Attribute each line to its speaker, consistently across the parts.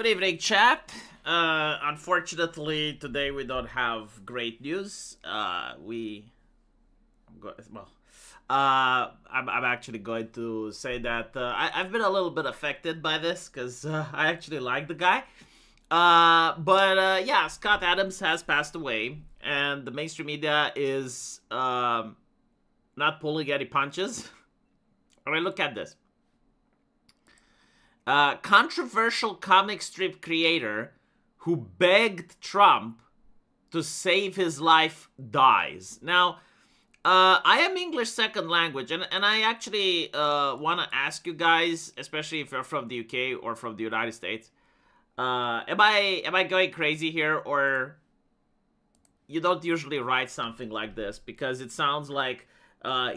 Speaker 1: Good evening, chat. Unfortunately, today we don't have great news. Well, I'm actually going to say that I've been a little bit affected by this because I actually like the guy. But yeah, Scott Adams has passed away, and the mainstream media is not pulling any punches. I mean, look at this. Controversial comic strip creator who begged Trump to save his life dies. Now, I am English second language, and I actually want to ask you guys, especially if you're from the UK or from the United States, am I going crazy here, or you don't usually write something like this because it sounds like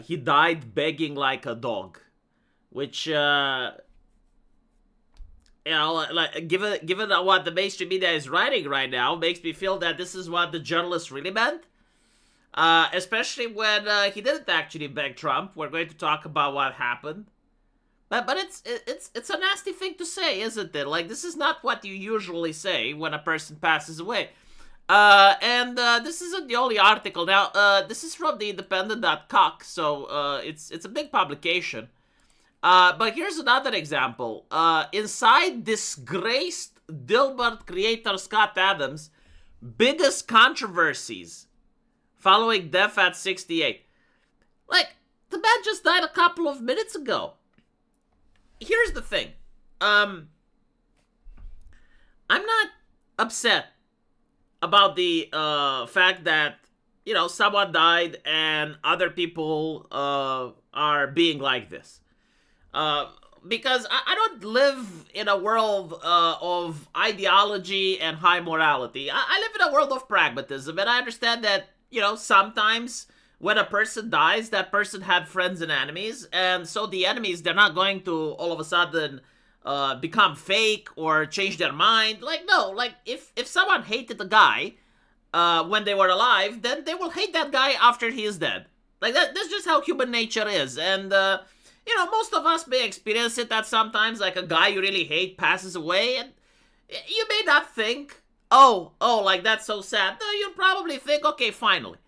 Speaker 1: he died begging like a dog, which like given what the mainstream media is writing right now, makes me feel that this is what the journalists really meant. Especially when he didn't actually beg Trump. We're going to talk about what happened, but it's a nasty thing to say, isn't it? Like, this is not what you usually say when a person passes away. And this isn't the only article. Now, this is from the Independent.cock, so it's a big publication. But here's another example. Inside disgraced Dilbert creator Scott Adams' biggest controversies following death at 68. Like, the man just died a couple of minutes ago. Here's the thing. I'm not upset about the fact that, someone died and other people are being like this. Because I don't live in a world of ideology and high morality. I live in a world of pragmatism, and I understand that, sometimes when a person dies, that person had friends and enemies, and so the enemies, they're not going to all of a sudden become fake or change their mind. Like, no, like, if someone hated a guy when they were alive, then they will hate that guy after he is dead. Like, that's just how human nature is, and most of us may experience it that sometimes, like, a guy you really hate passes away, and you may not think, oh, like, that's so sad. No, you'll probably think, okay, finally,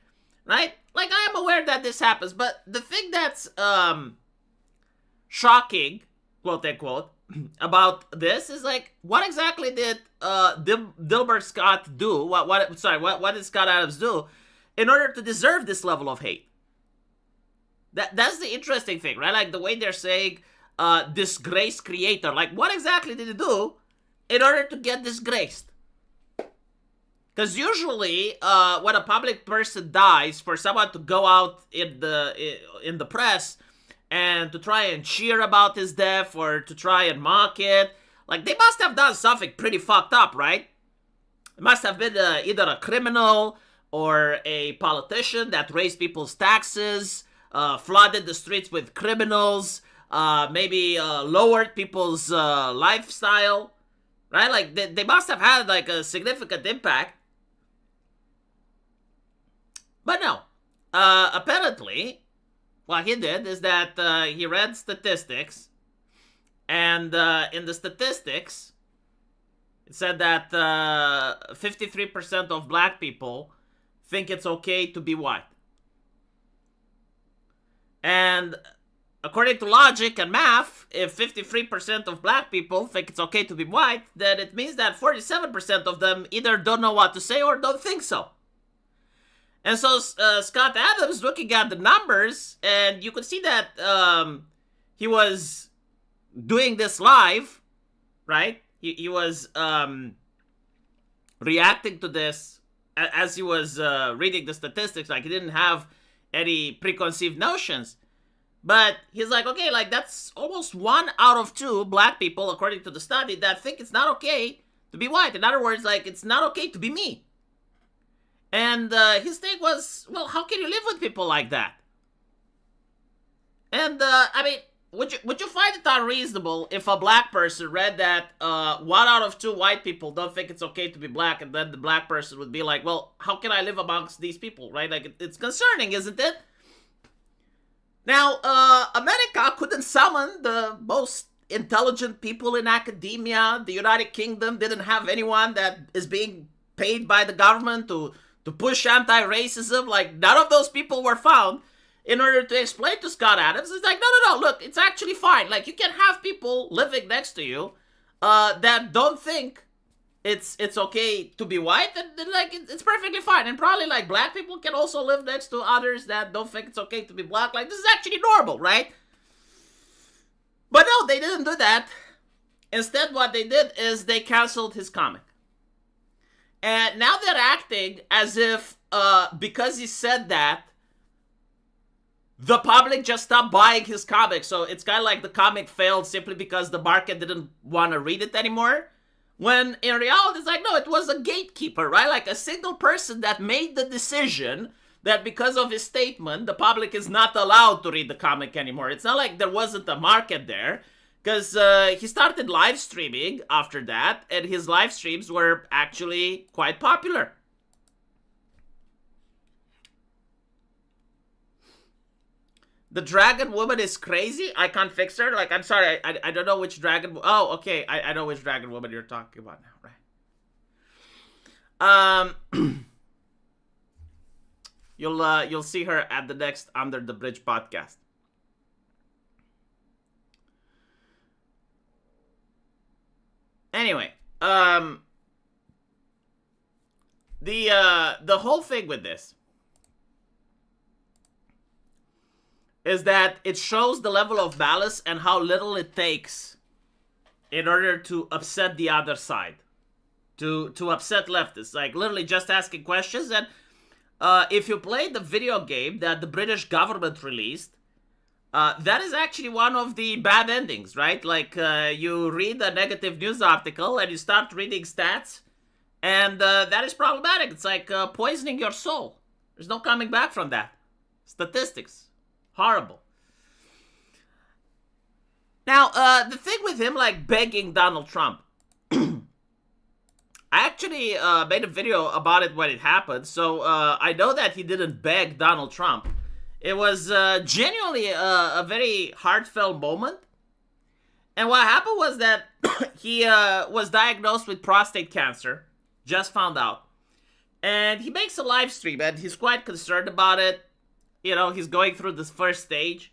Speaker 1: right? Like, I am aware that this happens, but the thing that's shocking, quote unquote, about this is, like, what exactly did Dilbert Scott do? What did Scott Adams do in order to deserve this level of hate? That's the interesting thing, right? Like, the way they're saying disgraced creator. Like, what exactly did he do in order to get disgraced? Because usually, when a public person dies, for someone to go out in the press and to try and cheer about his death or to try and mock it, like, they must have done something pretty fucked up, right? It must have been either a criminal or a politician that raised people's taxes, flooded the streets with criminals, maybe lowered people's lifestyle, right? Like, they must have had, like, a significant impact. But no, apparently, what he did is that he read statistics, and in the statistics, it said that 53% of black people think it's okay to be white. And according to logic and math, if 53% of black people think it's okay to be white, then it means that 47% of them either don't know what to say or don't think so. And so Scott Adams, looking at the numbers, and you could see that he was doing this live, right? He was reacting to this as he was reading the statistics. Like, he didn't have any preconceived notions. But he's like, okay, like, that's almost 1 out of 2 black people, according to the study, that think it's not okay to be white. In other words, like, it's not okay to be me. And his take was, well, how can you live with people like that? And, I mean, would you find it unreasonable if a black person read that 1 out of 2 white people don't think it's okay to be black, and then the black person would be like, well, how can I live amongst these people, right? Like, it's concerning, isn't it? Now, America couldn't summon the most intelligent people in academia. The United Kingdom didn't have anyone that is being paid by the government to push anti-racism. Like, none of those people were found in order to explain to Scott Adams. It's like, no, look, it's actually fine. Like, you can have people living next to you that don't think it's okay to be white, and like, it's perfectly fine. And probably, like, black people can also live next to others that don't think it's okay to be black. Like, this is actually normal, right? But no, they didn't do that. Instead, what they did is they canceled his comic. And now they're acting as if, because he said that, the public just stopped buying his comic. So it's kind of like the comic failed simply because the market didn't want to read it anymore. When in reality, it's like, no, it was a gatekeeper, right? Like a single person that made the decision that because of his statement, the public is not allowed to read the comic anymore. It's not like there wasn't a market there, because he started live streaming after that, and his live streams were actually quite popular. The dragon woman is crazy. I can't fix her. Like, I'm sorry, I don't know which dragon. Oh, okay, I know which dragon woman you're talking about now, right? You'll see her at the next Under the Bridge podcast. Anyway, the whole thing with this is that it shows the level of malice and how little it takes in order to upset the other side, to upset leftists. Like, literally just asking questions. And if you play the video game that the British government released, that is actually one of the bad endings, right? Like, you read a negative news article and you start reading stats, and that is problematic. It's like poisoning your soul. There's no coming back from that. Statistics. Horrible. Now, the thing with him, like, begging Donald Trump, I actually made a video about it when it happened, so I know that he didn't beg Donald Trump. It was genuinely a very heartfelt moment. And what happened was that he was diagnosed with prostate cancer, just found out. And he makes a live stream, and he's quite concerned about it. You know, he's going through this first stage,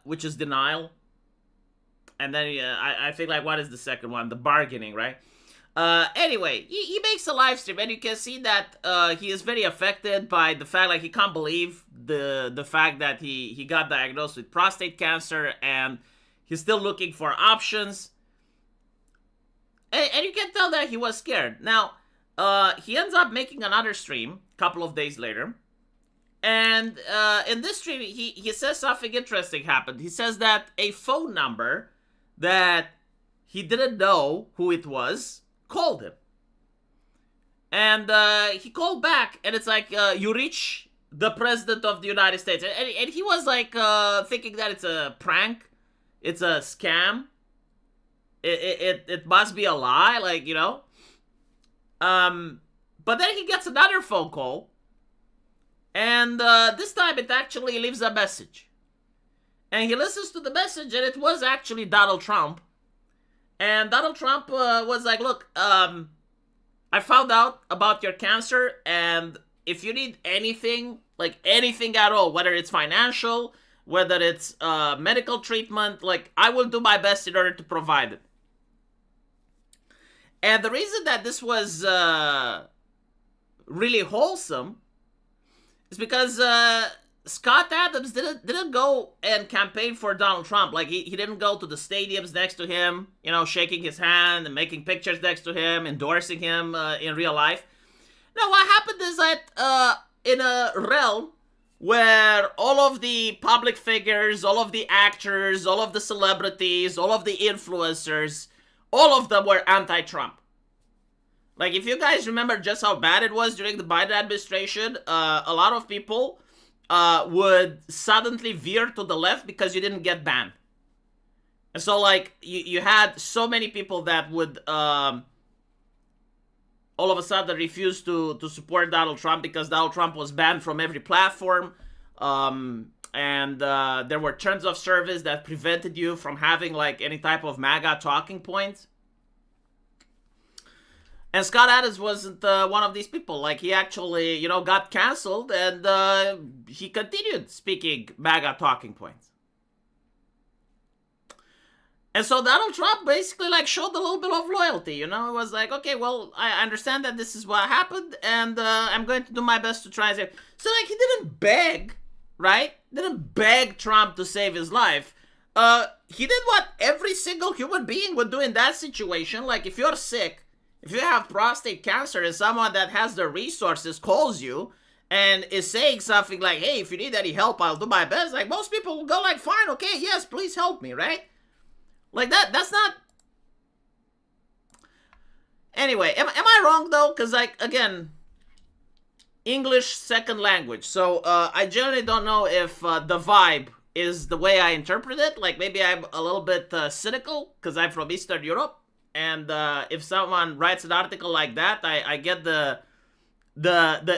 Speaker 1: which is denial. And then I think, like, what is the second one? The bargaining, right? Anyway, he makes a live stream, and you can see that he is very affected by the fact, like, he can't believe the fact that he got diagnosed with prostate cancer, and he's still looking for options. And you can tell that he was scared. Now, he ends up making another stream a couple of days later. And in this stream, he says something interesting happened. He says that a phone number that he didn't know who it was called him. And he called back, and it's like, you reach the President of the United States. And he was like thinking that it's a prank. It's a scam. It must be a lie, like, you know. But then he gets another phone call, and this time it actually leaves a message. And he listens to the message, and it was actually Donald Trump. And Donald Trump was like, look, I found out about your cancer, and if you need anything, like anything at all, whether it's financial, whether it's medical treatment, like, I will do my best in order to provide it. And the reason that this was really wholesome is because Scott Adams didn't go and campaign for Donald Trump. Like, he didn't go to the stadiums next to him, you know, shaking his hand and making pictures next to him, endorsing him in real life. No, what happened is that in a realm where all of the public figures, all of the actors, all of the celebrities, all of the influencers, all of them were anti-Trump. Like, if you guys remember just how bad it was during the Biden administration, a lot of people would suddenly veer to the left because you didn't get banned. And so, like, you had so many people that would all of a sudden refuse to support Donald Trump because Donald Trump was banned from every platform. and there were terms of service that prevented you from having like any type of MAGA talking points. And Scott Adams wasn't one of these people. Like, he actually, got canceled, and he continued speaking MAGA talking points. And so Donald Trump basically, like, showed a little bit of loyalty, It was like, okay, well, I understand that this is what happened, and I'm going to do my best to try and save. So, like, he didn't beg, right? Didn't beg Trump to save his life. He did what every single human being would do in that situation. Like, if you're sick, if you have prostate cancer and someone that has the resources calls you and is saying something like, hey, if you need any help, I'll do my best. Like, most people will go like, fine, okay, yes, please help me, right? Like, that's not... Anyway, am I wrong, though? Because, like, again, English second language. So, I generally don't know if the vibe is the way I interpret it. Like, maybe I'm a little bit cynical because I'm from Eastern Europe. And if someone writes an article like that, I get the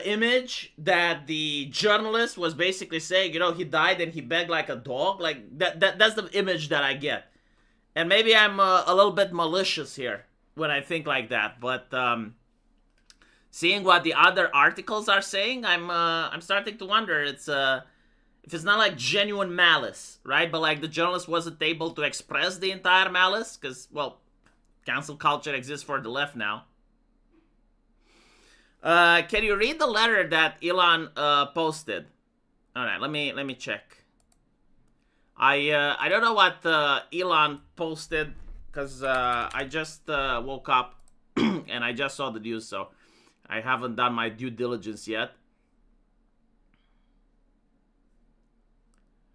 Speaker 1: image that the journalist was basically saying, he died and he begged like a dog. Like, that's the image that I get. And maybe I'm a little bit malicious here when I think like that. But seeing what the other articles are saying, I'm starting to wonder if it's not like genuine malice, right? But like the journalist wasn't able to express the entire malice because, well, cancel culture exists for the left now. Can you read the letter that Elon posted? All right, let me check. I don't know what Elon posted because I just woke up and I just saw the news, so I haven't done my due diligence yet.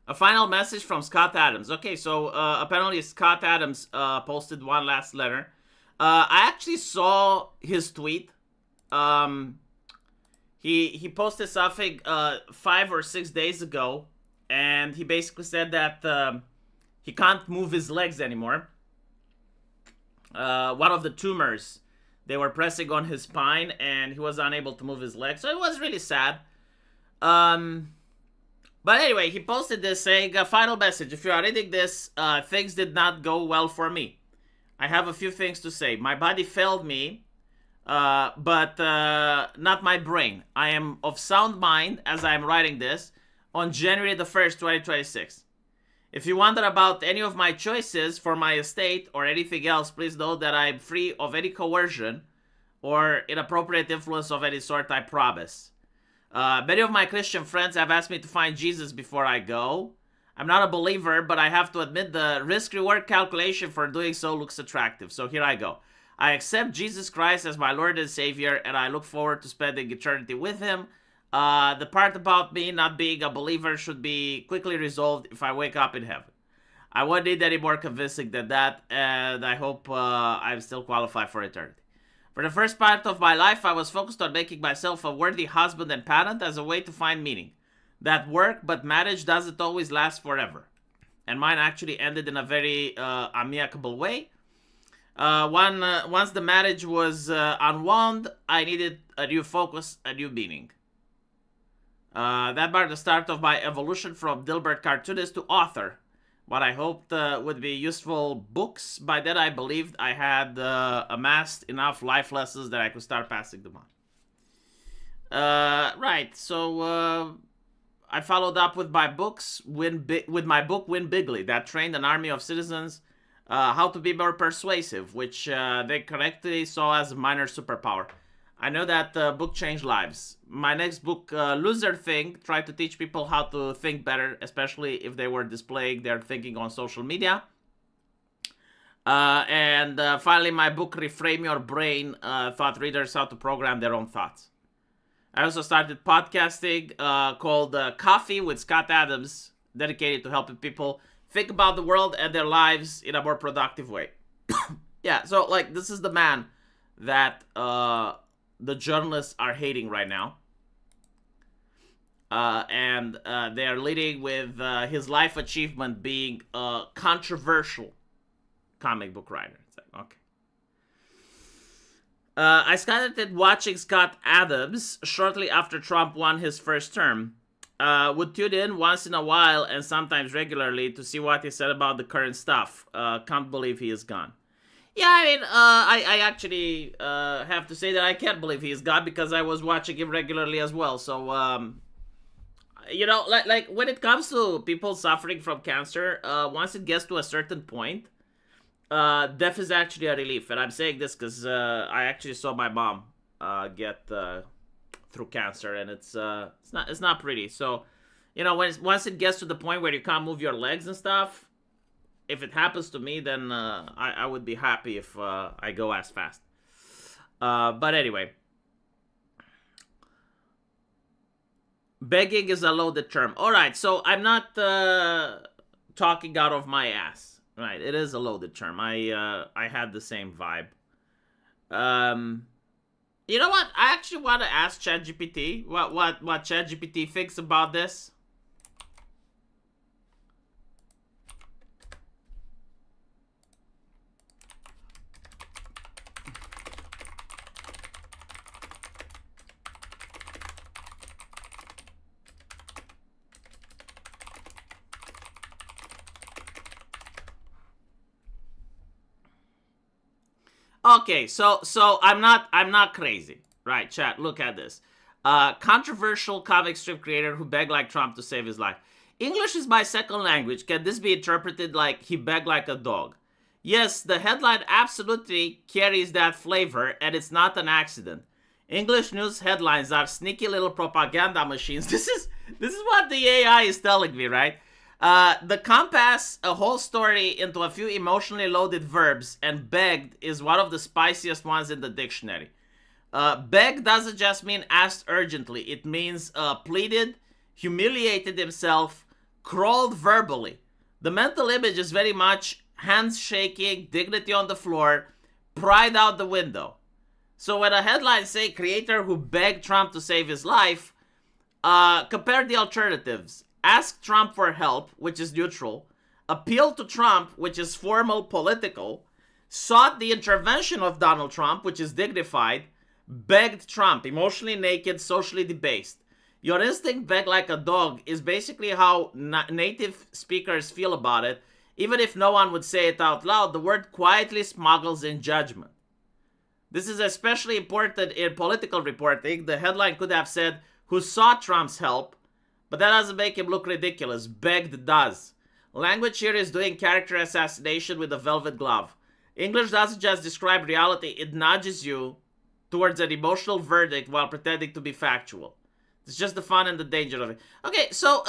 Speaker 1: A final message from Scott Adams. Okay, so apparently Scott Adams posted one last letter. I actually saw his tweet. He posted something 5 or 6 days ago, and he basically said that he can't move his legs anymore. One of the tumors, they were pressing on his spine, and he was unable to move his legs. So it was really sad. But anyway, he posted this saying, a final message. If you are reading this, things did not go well for me. I have a few things to say. My body failed me, but not my brain. I am of sound mind as I am writing this on January the 1st, 2026. If you wonder about any of my choices for my estate or anything else, please know that I am free of any coercion or inappropriate influence of any sort, I promise. Many of my Christian friends have asked me to find Jesus before I go. I'm not a believer, but I have to admit the risk-reward calculation for doing so looks attractive. So here I go. I accept Jesus Christ as my Lord and Savior, and I look forward to spending eternity with Him. The part about me not being a believer should be quickly resolved if I wake up in heaven. I won't need any more convincing than that, and I hope I'm still qualified for eternity. For the first part of my life, I was focused on making myself a worthy husband and parent as a way to find meaning. That worked, but marriage doesn't always last forever. And mine actually ended in a very amicable way. Once the marriage was unwound, I needed a new focus, a new meaning. That marked the start of my evolution from Dilbert cartoonist to author. What I hoped would be useful books. By then, I believed I had amassed enough life lessons that I could start passing them on. Right, so I followed up with my books, with my book Win Bigly, that trained an army of citizens how to be more persuasive, which they correctly saw as a minor superpower. I know that book changed lives. My next book, Loser Think, tried to teach people how to think better, especially if they were displaying their thinking on social media. And finally, my book, Reframe Your Brain, taught readers how to program their own thoughts. I also started podcasting called Coffee with Scott Adams, dedicated to helping people think about the world and their lives in a more productive way. Yeah, so, like, this is the man that the journalists are hating right now. And they are leading with his life achievement being a controversial comic book writer. It's like, okay. I started watching Scott Adams shortly after Trump won his first term. would tune in once in a while and sometimes regularly to see what he said about the current stuff. Can't believe he is gone. Yeah, I mean, I actually have to say that I can't believe he is gone because I was watching him regularly as well. So, like when it comes to people suffering from cancer, once it gets to a certain point, death is actually a relief. And I'm saying this because I actually saw my mom get through cancer, and it's not pretty. So, once it gets to the point where you can't move your legs and stuff, if it happens to me, then I would be happy if I go as fast. But anyway, begging is a loaded term. All right, so I'm not talking out of my ass. Right, it is a loaded term. I had the same vibe. You know what? I actually want to ask ChatGPT what ChatGPT thinks about this. Okay, so I'm not crazy, right? Chat, look at this. Controversial comic strip creator who begged like Trump to save his life. English is my second language. Can this be interpreted like he begged like a dog? Yes, the headline absolutely carries that flavor, and it's not an accident. English news headlines are sneaky little propaganda machines. This is what the AI is telling me, right? The compass a whole story into a few emotionally loaded verbs, and begged is one of the spiciest ones in the dictionary. Begged doesn't just mean asked urgently. It means pleaded, humiliated himself, crawled verbally. The mental image is very much hands shaking, dignity on the floor, pride out the window. So when a headline say creator who begged Trump to save his life, compare the alternatives. Ask Trump for help, which is neutral. Appeal to Trump, which is formal, political. Sought the intervention of Donald Trump, which is dignified. Begged Trump, emotionally naked, socially debased. Your instinct beg like a dog is basically how native speakers feel about it. Even if no one would say it out loud, the word quietly smuggles in judgment. This is especially important in political reporting. The headline could have said, who sought Trump's help, but that doesn't make him look ridiculous. Begged does. Language here is doing character assassination with a velvet glove. English doesn't just describe reality, it nudges you towards an emotional verdict while pretending to be factual. It's just the fun and the danger of it. Okay, so,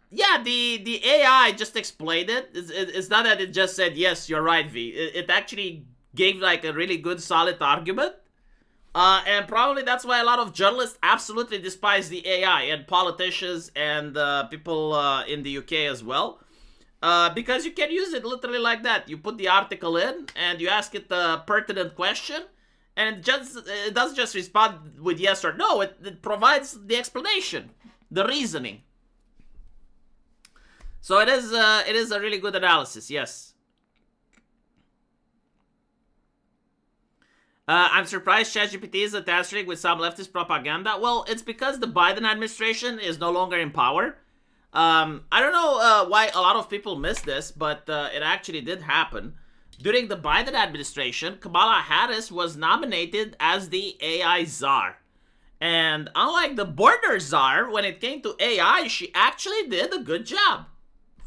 Speaker 1: yeah, the AI just explained it. It's not that it just said, yes, you're right, V. It actually gave, like, a really good, solid argument. And probably that's why a lot of journalists absolutely despise the AI, and politicians and people in the UK as well. Because you can use it literally like that. You put the article in and you ask it the pertinent question, and it doesn't just respond with yes or no. It provides the explanation, the reasoning. So it is a really good analysis, yes. I'm surprised ChatGPT is attaching with some leftist propaganda. Well, it's because the Biden administration is no longer in power. I don't know why a lot of people miss this, but it actually did happen. During the Biden administration, Kamala Harris was nominated as the AI czar. And unlike the border czar, when it came to AI, she actually did a good job.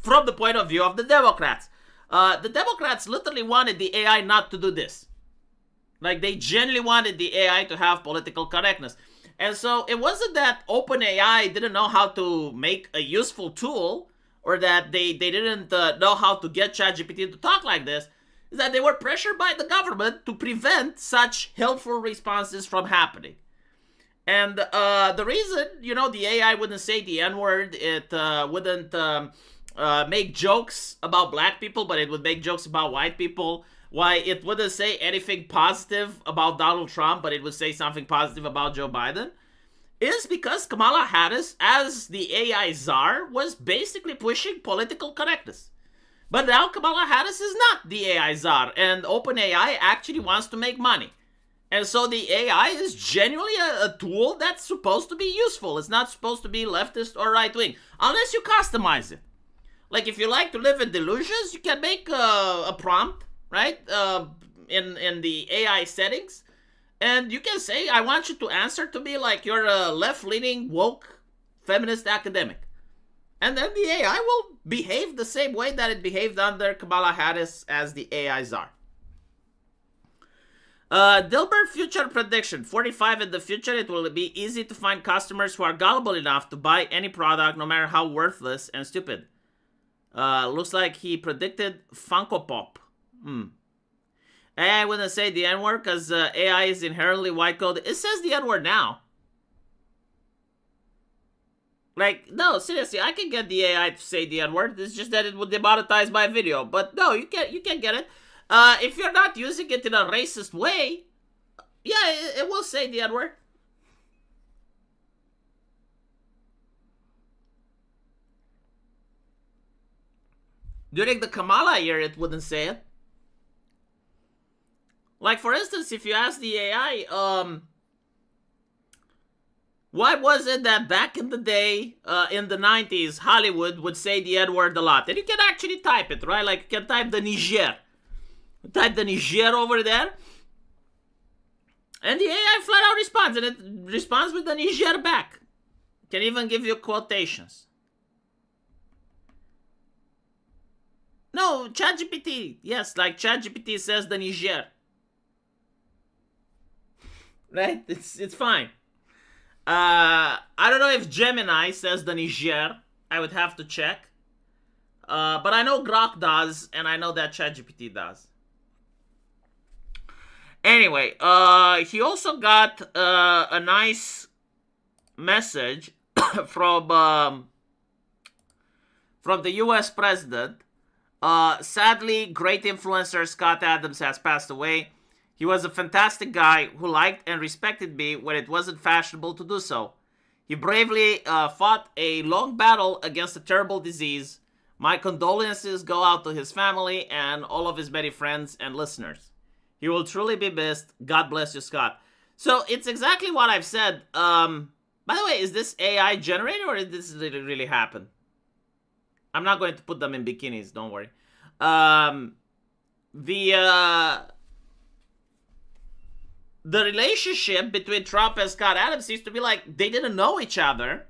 Speaker 1: From the point of view of the Democrats. The Democrats literally wanted the AI not to do this. Like, they genuinely wanted the AI to have political correctness. And so it wasn't that OpenAI didn't know how to make a useful tool, or that they didn't know how to get ChatGPT to talk like this. Is that they were pressured by the government to prevent such helpful responses from happening. And the reason, the AI wouldn't say the N-word, it wouldn't make jokes about black people, but it would make jokes about white people. Why it wouldn't say anything positive about Donald Trump, but it would say something positive about Joe Biden, is because Kamala Harris, as the AI czar, was basically pushing political correctness. But now Kamala Harris is not the AI czar, and OpenAI actually wants to make money. And so the AI is genuinely a tool that's supposed to be useful. It's not supposed to be leftist or right wing, unless you customize it. Like if you like to live in delusions, you can make a prompt, right, in the AI settings, and you can say, "I want you to answer to me like you're a left-leaning woke feminist academic," and then the AI will behave the same way that it behaved under Kamala Harris as the AI czar. Dilbert future prediction. 45 in the future, it will be easy to find customers who are gullible enough to buy any product, no matter how worthless and stupid. Looks like he predicted Funko Pop. AI wouldn't say the N-word because AI is inherently white coded. It says the N-word now. Like, no, seriously, I can get the AI to say the N-word. It's just that it would demonetize my video. But no, you can get it. If you're not using it in a racist way, yeah, it will say the N-word. During the Kamala year, it wouldn't say it. Like, for instance, if you ask the AI, why was it that back in the day, in the 90s, Hollywood would say the N-word a lot? And you can actually type it, right? Like, you can type the Niger. Type the Niger over there, and the AI flat out responds, and it responds with the Niger back. Can even give you quotations. No, ChatGPT. Yes, like ChatGPT says the Niger. Right? It's fine. I don't know if Gemini says the Niger. I would have to check. But I know Grok does, and I know that ChatGPT does. Anyway, he also got a nice message from the U.S. president. Sadly, great influencer Scott Adams has passed away. He was a fantastic guy who liked and respected me when it wasn't fashionable to do so. He bravely fought a long battle against a terrible disease. My condolences go out to his family and all of his many friends and listeners. He will truly be missed. God bless you, Scott. So it's exactly what I've said. By the way, is this AI generated or did this really happen? I'm not going to put them in bikinis, don't worry. The relationship between Trump and Scott Adams seems to be like they didn't know each other.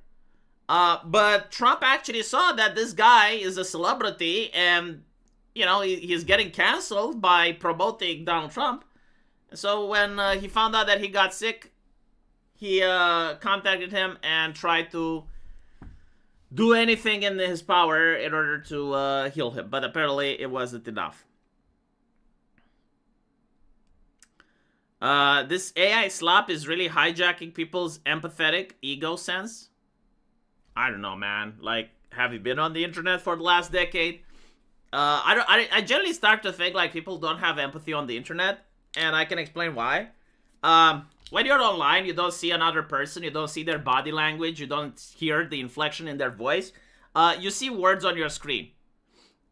Speaker 1: But Trump actually saw that this guy is a celebrity and, you know, he's getting canceled by promoting Donald Trump. So when he found out that he got sick, he contacted him and tried to do anything in his power in order to heal him. But apparently it wasn't enough. This AI slop is really hijacking people's empathetic ego sense. I don't know, man. Like, have you been on the internet for the last decade? I generally start to think like people don't have empathy on the internet, and I can explain why. When you're online, you don't see another person, you don't see their body language, you don't hear the inflection in their voice. You see words on your screen.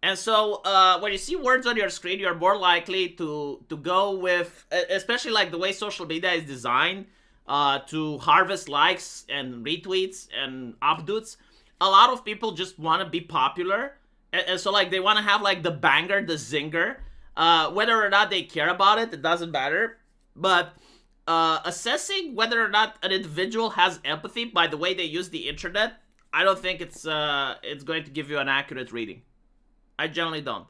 Speaker 1: And so when you see words on your screen, you're more likely to go with, especially like the way social media is designed, to harvest likes and retweets and upvotes. A lot of people just want to be popular. And so like they want to have like the banger, the zinger. Whether or not they care about it, it doesn't matter. But assessing whether or not an individual has empathy by the way they use the internet, I don't think it's going to give you an accurate reading. I generally don't.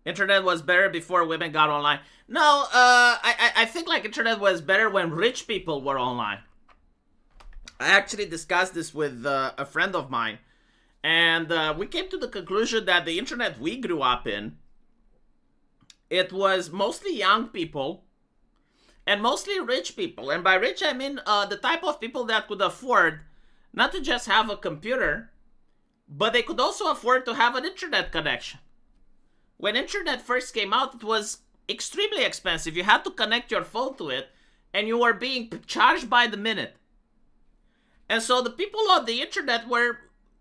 Speaker 1: Internet was better before women got online. No, I think like internet was better when rich people were online. I actually discussed this with a friend of mine. And we came to the conclusion that the internet we grew up in, it was mostly young people and mostly rich people. And by rich, I mean the type of people that could afford not to just have a computer, but they could also afford to have an internet connection. When internet first came out, it was extremely expensive. You had to connect your phone to it, and you were being charged by the minute. And so the people on the internet were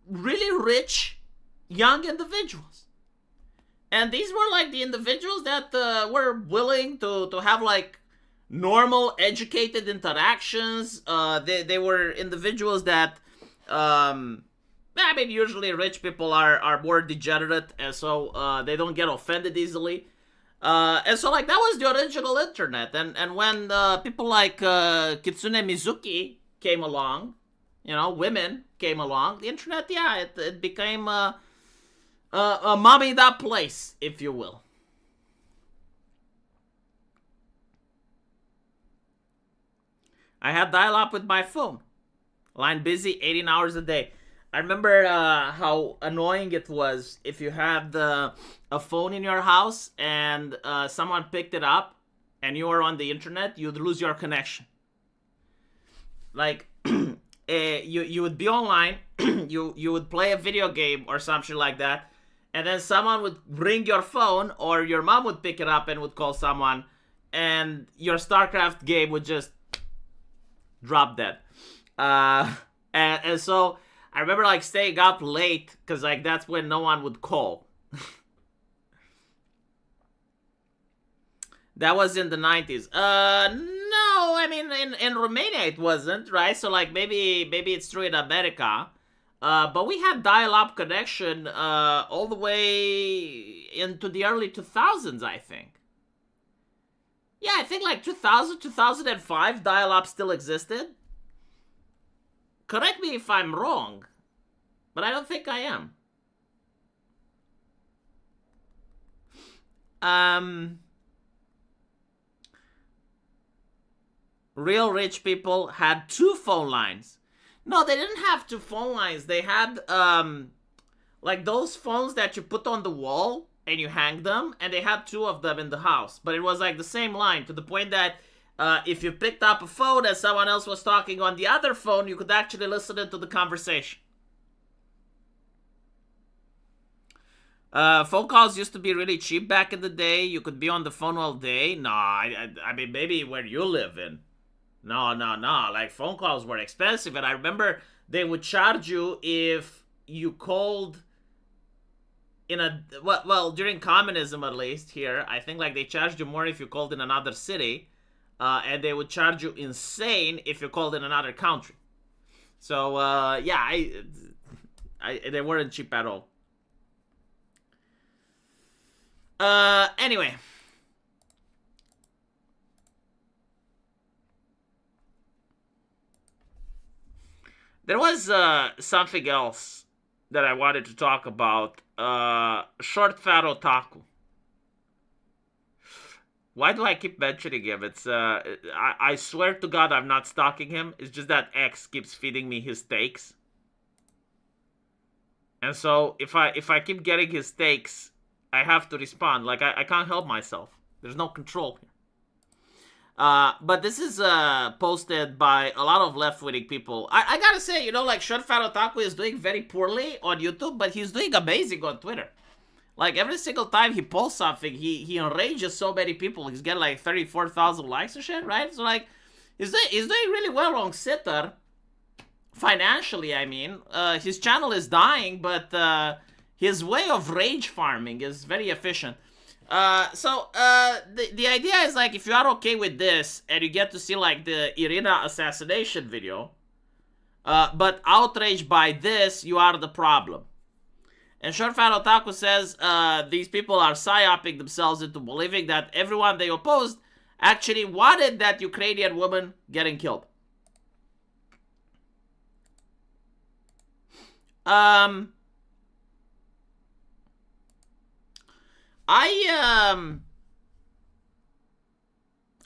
Speaker 1: really rich, young individuals. And these were like the individuals that were willing to have like normal educated interactions. They were individuals that I mean, usually rich people are more degenerate, and so they don't get offended easily. And so, like, that was the original internet. And when people like Kitsune Mizuki came along, women came along, the internet, yeah, it became a mommied up place, if you will. I had dial up with my phone. Line busy, 18 hours a day. I remember how annoying it was if you had a phone in your house and someone picked it up and you were on the internet, you'd lose your connection. Like, you would be online, you would play a video game or something like that, and then someone would ring your phone or your mom would pick it up and would call someone, and your StarCraft game would just drop dead. And so I remember like staying up late because like that's when no one would call. That was in the 90s. No, I mean in Romania it wasn't, right? So like maybe it's true in America. But we had dial-up connection all the way into the early 2000s, I think. Yeah, I think like 2000, 2005, dial-up still existed. Correct me if I'm wrong, but I don't think I am. Real rich people had 2 phone lines. No, they didn't have 2 phone lines. They had, like those phones that you put on the wall and you hang them, and they had 2 of them in the house. But it was like the same line, to the point that if you picked up a phone and someone else was talking on the other phone, you could actually listen into the conversation. Phone calls used to be really cheap back in the day. You could be on the phone all day. No, I mean, maybe where you live in. No. Like, phone calls were expensive. And I remember they would charge you if you called in a... Well, during communism, at least, here, I think, like, they charged you more if you called in another city. And they would charge you insane if you called in another country. So, yeah, they weren't cheap at all. Anyway. There was something else that I wanted to talk about. Short Fat Otaku. Why do I keep mentioning him? It's I swear to God I'm not stalking him. It's just that X keeps feeding me his steaks. And so if I keep getting his steaks, I have to respond. Like I can't help myself. There's no control here. But this is posted by a lot of left-wing people. I gotta say, like Short Fat Otaku is doing very poorly on YouTube, but he's doing amazing on Twitter. Like, every single time he posts something, he enrages so many people. He's getting like 34,000 likes or shit, right? So like, he's doing really well on Sitter. Financially, I mean. His channel is dying, but his way of rage farming is very efficient. So the idea is like, if you are okay with this and you get to see like the Irina assassination video, but outraged by this, you are the problem. And Short Fat Otaku says these people are psyoping themselves into believing that everyone they opposed actually wanted that Ukrainian woman getting killed. I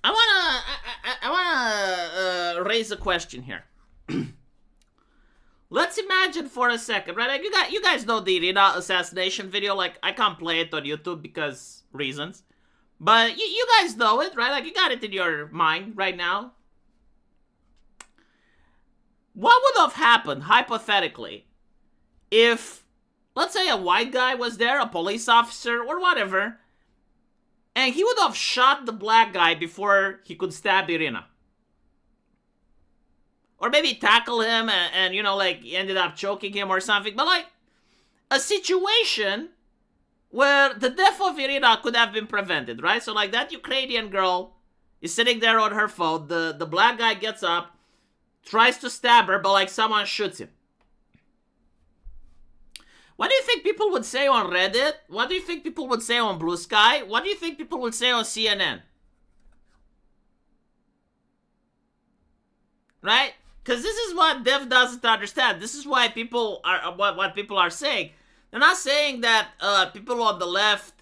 Speaker 1: wanna raise a question here. Let's imagine for a second, right? Like you guys know the Irina assassination video. Like, I can't play it on YouTube because reasons, but you guys know it, right? Like, you got it in your mind right now. What would have happened hypothetically if, let's say, a white guy was there, a police officer or whatever, and he would have shot the black guy before he could stab Irina? Or maybe tackle him and like, ended up choking him or something. But, like, a situation where the death of Irina could have been prevented, right? So like that Ukrainian girl is sitting there on her phone. The black guy gets up, tries to stab her, but like someone shoots him. What do you think people would say on Reddit? What do you think people would say on Blue Sky? What do you think people would say on CNN? Right? Because this is what Dev doesn't understand. This is why people are what people are saying. They're not saying that people on the left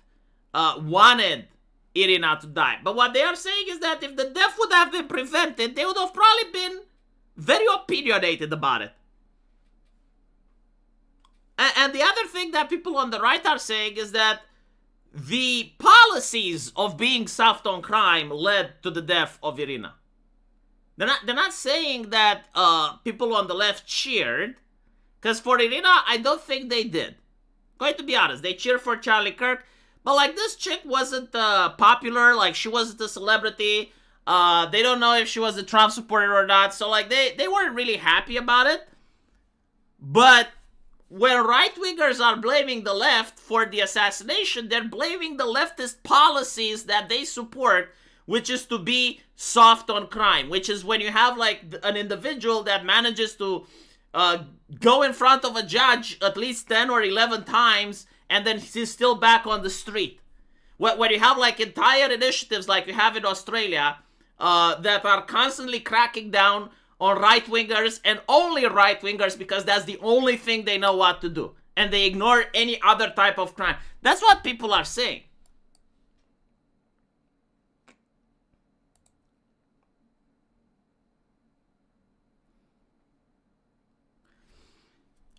Speaker 1: wanted Irina to die. But what they are saying is that if the death would have been prevented, they would have probably been very opinionated about it. And the other thing that people on the right are saying is that the policies of being soft on crime led to the death of Irina. They're not saying that people on the left cheered, because for Irina, I don't think they did. Going to be honest, they cheered for Charlie Kirk, but like this chick wasn't popular, like she wasn't a celebrity. They don't know if she was a Trump supporter or not, so like they weren't really happy about it. But when right-wingers are blaming the left for the assassination, they're blaming the leftist policies that they support, which is to be soft on crime, which is when you have like an individual that manages to go in front of a judge at least 10 or 11 times and then he's still back on the street. When you have like entire initiatives like you have in Australia that are constantly cracking down on right-wingers and only right-wingers because that's the only thing they know what to do. And they ignore any other type of crime. That's what people are saying.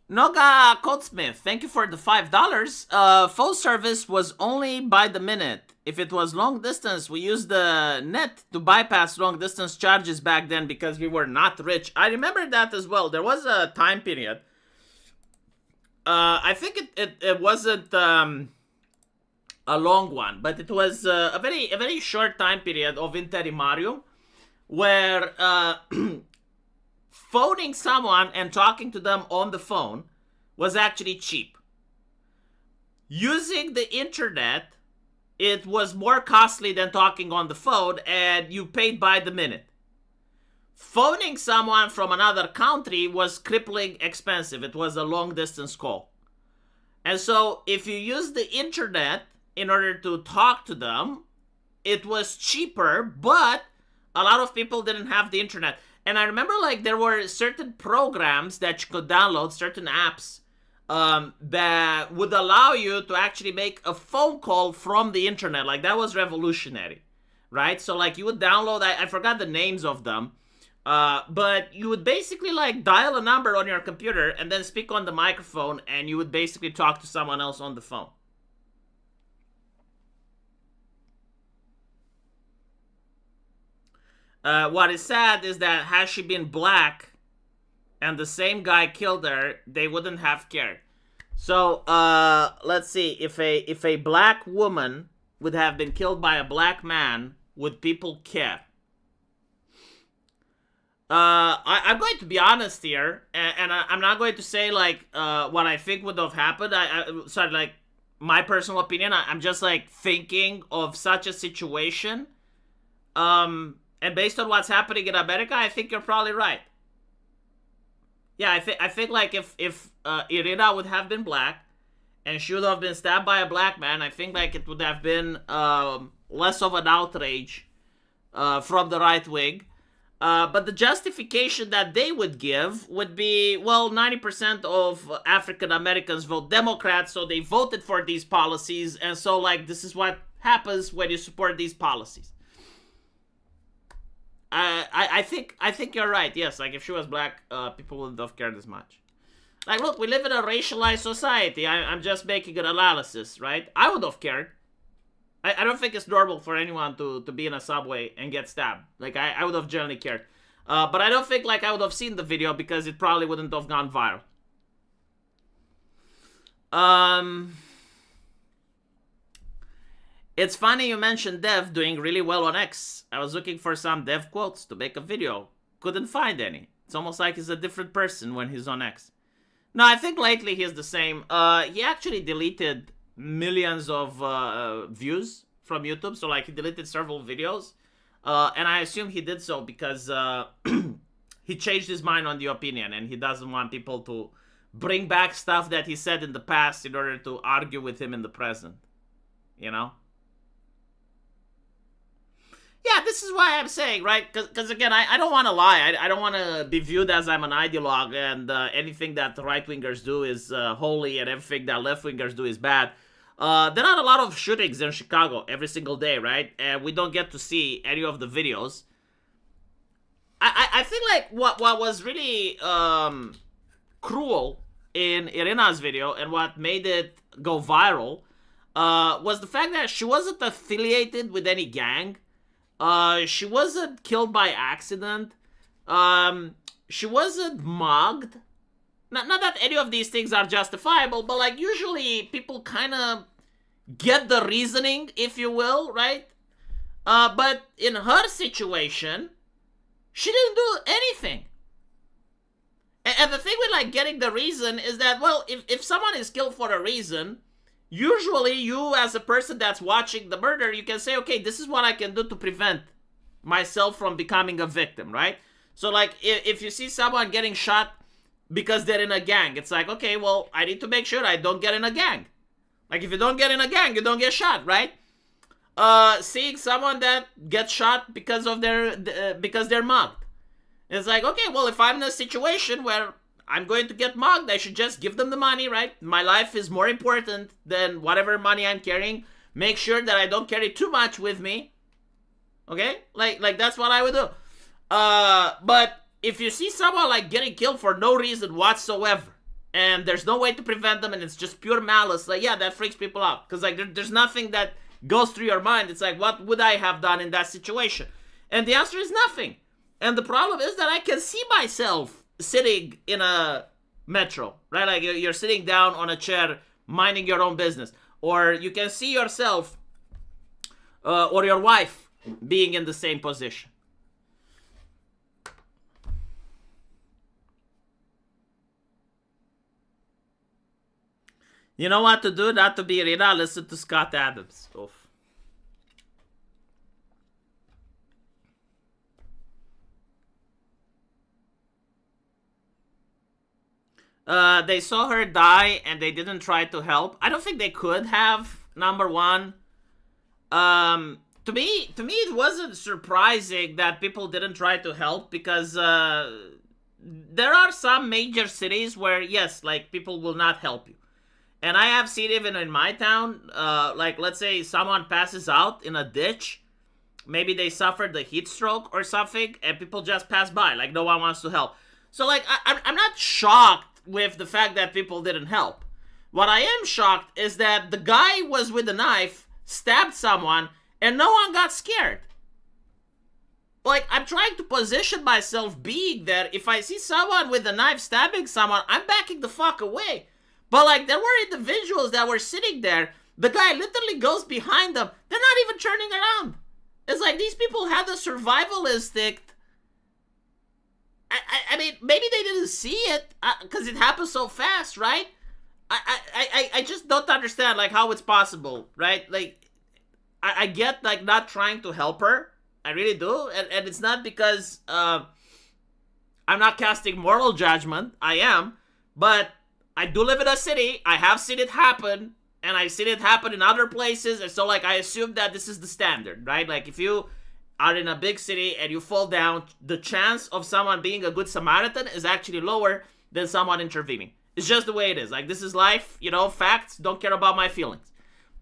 Speaker 1: Noga Coatsmith, thank you for the $5. Phone service was only by the minute. If it was long distance, we used the net to bypass long distance charges back then because we were not rich. I remember that as well. There was a time period. I think it wasn't a long one, but it was a very short time period of Interimario where phoning someone and talking to them on the phone was actually cheap. Using the internet, it was more costly than talking on the phone, and you paid by the minute. Phoning someone from another country was crippling expensive. It was a long distance call. And so if you use the internet in order to talk to them, it was cheaper, but a lot of people didn't have the internet. And I remember like there were certain programs that you could download, certain apps that would allow you to actually make a phone call from the internet. Like that was revolutionary, right? So like you would download, I forgot the names of them, but you would basically like dial a number on your computer and then speak on the microphone and you would basically talk to someone else on the phone. What is sad is that had she been black and the same guy killed her, they wouldn't have cared. So let's see, if a black woman would have been killed by a black man, would people care? I'm going to be honest here, and I'm not going to say like what I think would have happened. Sorry, like my personal opinion. I'm just like thinking of such a situation. And based on what's happening in America, I think you're probably right. Yeah, I think like if Irina would have been black and she would have been stabbed by a black man, I think like it would have been less of an outrage from the right wing. But the justification that they would give would be, well, 90% of African Americans vote Democrat, so they voted for these policies, and so like this is what happens when you support these policies. I think you're right. Yes, like if she was black, people wouldn't have cared as much. Like, look, we live in a racialized society. I'm just making an analysis, right? I would have cared. I don't think it's normal for anyone to be in a subway and get stabbed. Like, I would have generally cared. But I don't think, like, I would have seen the video because it probably wouldn't have gone viral. It's funny you mentioned Dev doing really well on X. I was looking for some Dev quotes to make a video. Couldn't find any. It's almost like he's a different person when he's on X. No, I think lately he's the same. He actually deleted millions of views from YouTube. So like he deleted several videos, and I assume he did so because he changed his mind on the opinion, and he doesn't want people to bring back stuff that he said in the past in order to argue with him in the present. You know? Yeah, this is why I'm saying, right? Because again, I don't want to lie. I don't want to be viewed as I'm an ideologue and anything that the right-wingers do is holy and everything that left-wingers do is bad. There are a lot of shootings in Chicago every single day, right? And we don't get to see any of the videos. I think like what was really cruel in Irina's video and what made it go viral was the fact that she wasn't affiliated with any gang. She wasn't killed by accident. She wasn't mugged. Not that any of these things are justifiable, but like usually people kind of get the reasoning, if you will, right? But in her situation, she didn't do anything. And the thing with like getting the reason is that, well, if someone is killed for a reason, usually you as a person that's watching the murder, you can say, okay, this is what I can do to prevent myself from becoming a victim, right? So like if you see someone getting shot because they're in a gang, it's like, okay, well, I need to make sure I don't get in a gang. Like if you don't get in a gang, you don't get shot, right? Seeing someone that gets shot because of because they're mugged, it's like, okay, well, if I'm in a situation where I'm going to get mugged, I should just give them the money, right? My life is more important than whatever money I'm carrying. Make sure that I don't carry too much with me. Okay? Like that's what I would do. But if you see someone like getting killed for no reason whatsoever, and there's no way to prevent them, and it's just pure malice, like, yeah, that freaks people out. Because like there's nothing that goes through your mind. It's like, what would I have done in that situation? And the answer is nothing. And the problem is that I can see myself sitting in a metro, right? Like you're sitting down on a chair minding your own business, or you can see yourself or your wife being in the same position. You know what to do not to be Irina? Listen to Scott Adams. Oof. They saw her die and they didn't try to help. I don't think they could have, number one. To me, it wasn't surprising that people didn't try to help because there are some major cities where, yes, like, people will not help you. And I have seen even in my town, like, let's say someone passes out in a ditch. Maybe they suffered a heat stroke or something, and people just pass by. Like, no one wants to help. So, like, I'm not shocked with the fact that people didn't help. What I am shocked is that the guy was with a knife, stabbed someone, and no one got scared. Like, I'm trying to position myself being there. If I see someone with a knife stabbing someone, I'm backing the fuck away. But, like, there were individuals that were sitting there. The guy literally goes behind them. They're not even turning around. It's like these people had a survival instinct. I mean, maybe they didn't see it because it happened so fast, right? I just don't understand, like, how it's possible, right? Like, I get, like, not trying to help her. I really do. And it's not because I'm not casting moral judgment. I am. But I do live in a city. I have seen it happen. And I've seen it happen in other places. And so, like, I assume that this is the standard, right? Like, if you are in a big city and you fall down, the chance of someone being a good Samaritan is actually lower than someone intervening. It's just the way it is. Like, this is life, you know, facts, don't care about my feelings.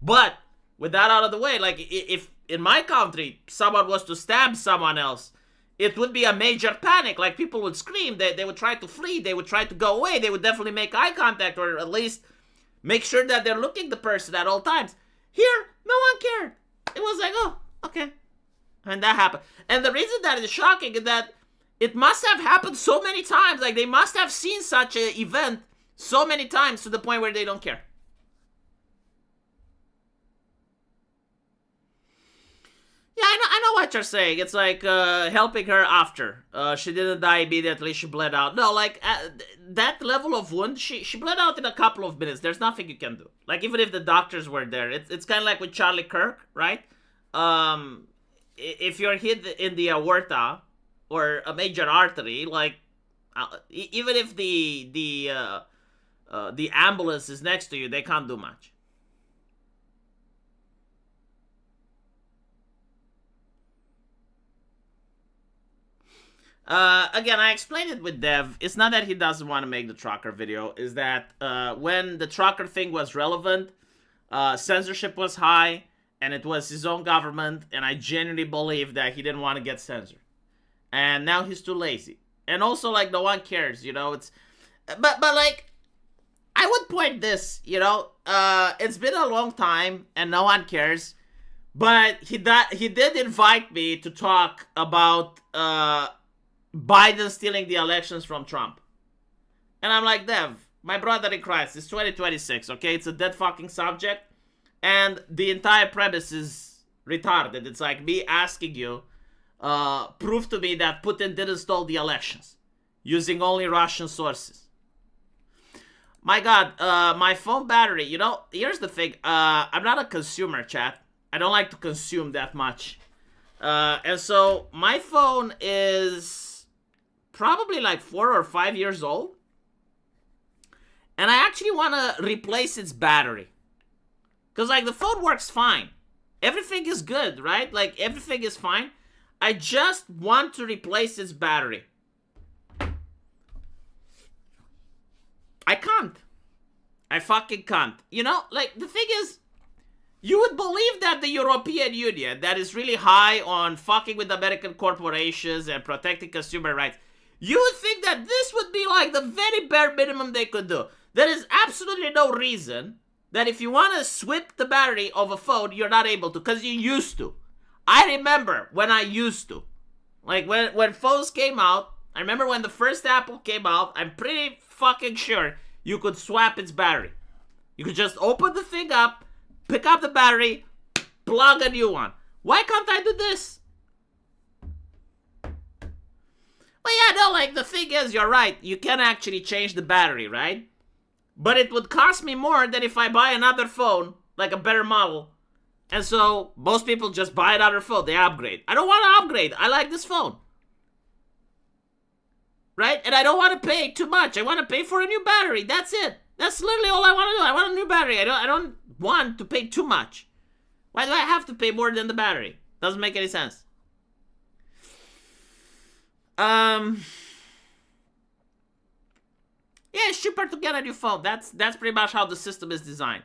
Speaker 1: But with that out of the way, like, if in my country someone was to stab someone else, it would be a major panic. Like, people would scream, they would try to flee, they would try to go away, they would definitely make eye contact, or at least make sure that they're looking at the person at all times. Here, no one cared. It was like, oh, okay. And that happened. And the reason that is shocking is that it must have happened so many times. Like, they must have seen such an event so many times to the point where they don't care. Yeah, I know what you're saying. It's like helping her after. She didn't die immediately. She bled out. No, like that level of wound, she bled out in a couple of minutes. There's nothing you can do. Like even if the doctors were there, it's kind of like with Charlie Kirk, right? If you're hit in the aorta or a major artery, like even if the ambulance is next to you, they can't do much. Again, I explained it with Dev. It's not that he doesn't want to make the trucker video. Is that when the trucker thing was relevant, censorship was high, and it was his own government, and I genuinely believe that he didn't want to get censored. And now he's too lazy. And also, like, no one cares, you know? But like, I would point this, you know? It's been a long time, and no one cares. But he did invite me to talk about Biden stealing the elections from Trump. And I'm like, Dev, my brother in Christ, it's 2026, okay? It's a dead fucking subject. And the entire premise is retarded. It's like me asking you, prove to me that Putin didn't steal the elections using only Russian sources. My God, my phone battery, you know, here's the thing. I'm not a consumer, chat. I don't like to consume that much. And so my phone is probably like 4 or 5 years old. And I actually want to replace its battery. Because like the phone works fine. Everything is good, right? Like everything is fine. I just want to replace its battery. I can't. I fucking can't. You know, like the thing is, you would believe that the European Union, that is really high on fucking with American corporations and protecting consumer rights, you would think that this would be like the very bare minimum they could do. There is absolutely no reason that if you want to swap the battery of a phone, you're not able to, because you used to. I remember when I used to. Like when phones came out, I remember when the first Apple came out, I'm pretty fucking sure you could swap its battery. You could just open the thing up, pick up the battery, plug a new one. Why can't I do this? Well, yeah, no, like, the thing is, you're right. You can actually change the battery, right? But it would cost me more than if I buy another phone, like a better model. And so, most people just buy another phone. They upgrade. I don't want to upgrade. I like this phone. Right? And I don't want to pay too much. I want to pay for a new battery. That's it. That's literally all I want to do. I want a new battery. I don't want to pay too much. Why do I have to pay more than the battery? Doesn't make any sense. Yeah, it's cheaper to get a new phone. That's pretty much how the system is designed.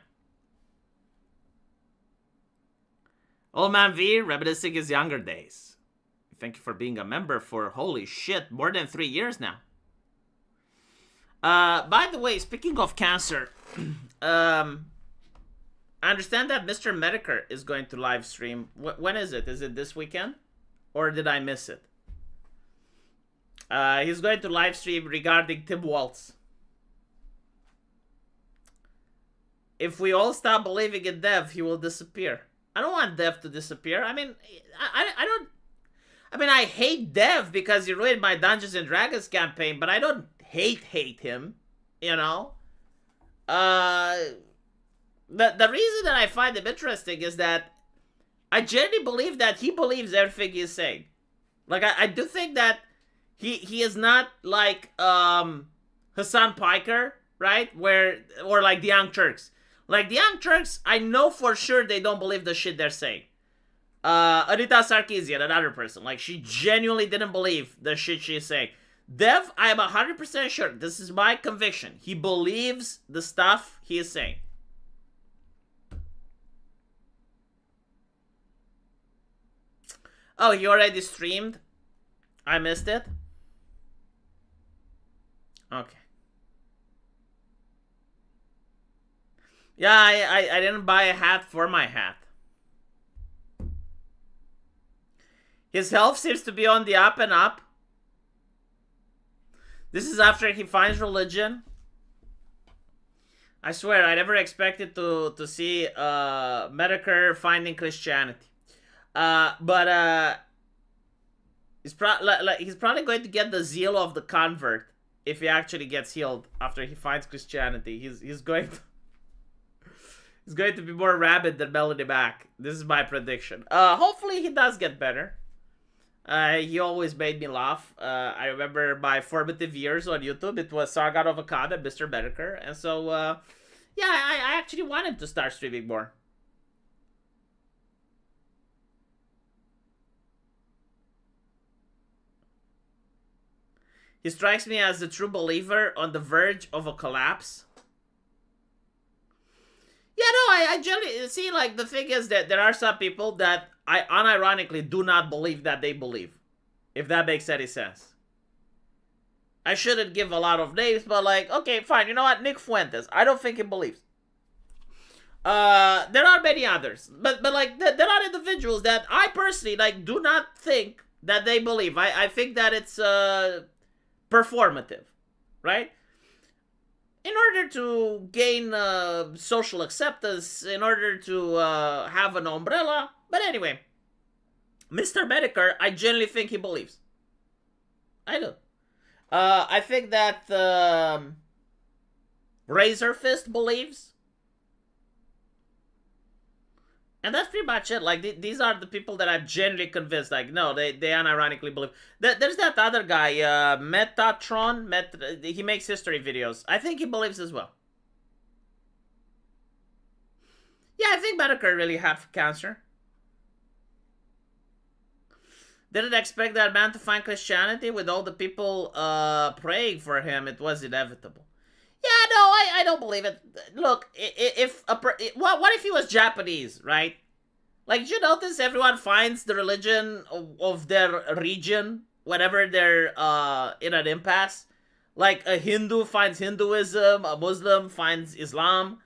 Speaker 1: Old Man V, reminiscing his younger days. Thank you for being a member for, holy shit, more than 3 years now. By the way, speaking of cancer, I understand that Mr. Medicare is going to live stream. When is it? Is it this weekend? Or did I miss it? He's going to live stream regarding Tim Walz. If we all stop believing in Dev, he will disappear. I don't want Dev to disappear. I mean, I don't... I mean, I hate Dev because he ruined my Dungeons and Dragons campaign, but I don't hate him, you know? The reason that I find him interesting is that I genuinely believe that he believes everything he's saying. Like, I do think that he is not like Hassan Piker, right? Or like the Young Turks. Like the Young Turks, I know for sure they don't believe the shit they're saying. Anita Sarkeesian, another person, like she genuinely didn't believe the shit she's saying. Dev, I am 100% sure, this is my conviction, he believes the stuff he is saying. Oh, he already streamed? I missed it? Okay. Yeah, I didn't buy a hat for my hat. His health seems to be on the up and up. This is after he finds religion. I swear, I never expected to see Medicare finding Christianity. But he's probably going to get the zeal of the convert if he actually gets healed after he finds Christianity. He's going to he's going to be more rabid than Melody Mac. This is my prediction. Hopefully he does get better. He always made me laugh. I remember my formative years on YouTube. It was Sargon of Akkad and Mr. Bedecker. And so, yeah, I actually wanted to start streaming more. He strikes me as a true believer on the verge of a collapse. Yeah, no, I generally see, like, the thing is that there are some people that I unironically do not believe that they believe. If that makes any sense. I shouldn't give a lot of names, but like, okay, fine, you know what? Nick Fuentes, I don't think he believes. There are many others, but like, there are individuals that I personally, like, do not think that they believe. I think that it's, performative, right? In order to gain social acceptance, in order to have an umbrella. But anyway, Mr. Bedecker, I genuinely think he believes. I do. I think that Razor Fist believes. And that's pretty much it. Like, these are the people that I've genuinely convinced. Like, no, they unironically believe. There's that other guy, Metatron. He makes history videos. I think he believes as well. Yeah, I think Bedecker really had cancer. Didn't expect that man to find Christianity with all the people praying for him. It was inevitable. Yeah, no, I don't believe it. Look, what if he was Japanese, right? Like, did you notice everyone finds the religion of their region whenever they're in an impasse? Like, a Hindu finds Hinduism, a Muslim finds Islam,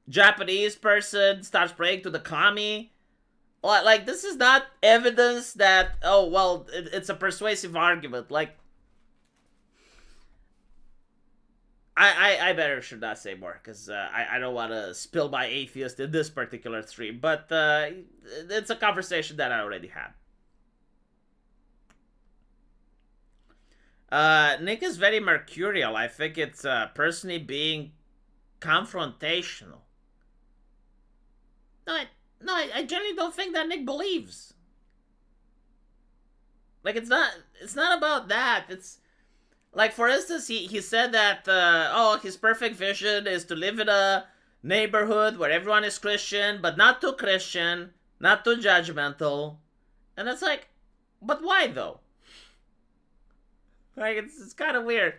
Speaker 1: Japanese person starts praying to the kami. Like, this is not evidence that, oh, well, it's a persuasive argument. Like, I better should not say more, because I don't want to spill my atheist in this particular stream, but it's a conversation that I already had. Nick is very mercurial. I think it's personally being confrontational. No, I generally don't think that Nick believes. Like, it's not about that. It's like, for instance, he said that, his perfect vision is to live in a neighborhood where everyone is Christian, but not too Christian, not too judgmental. And it's like, but why though? Like, it's kind of weird.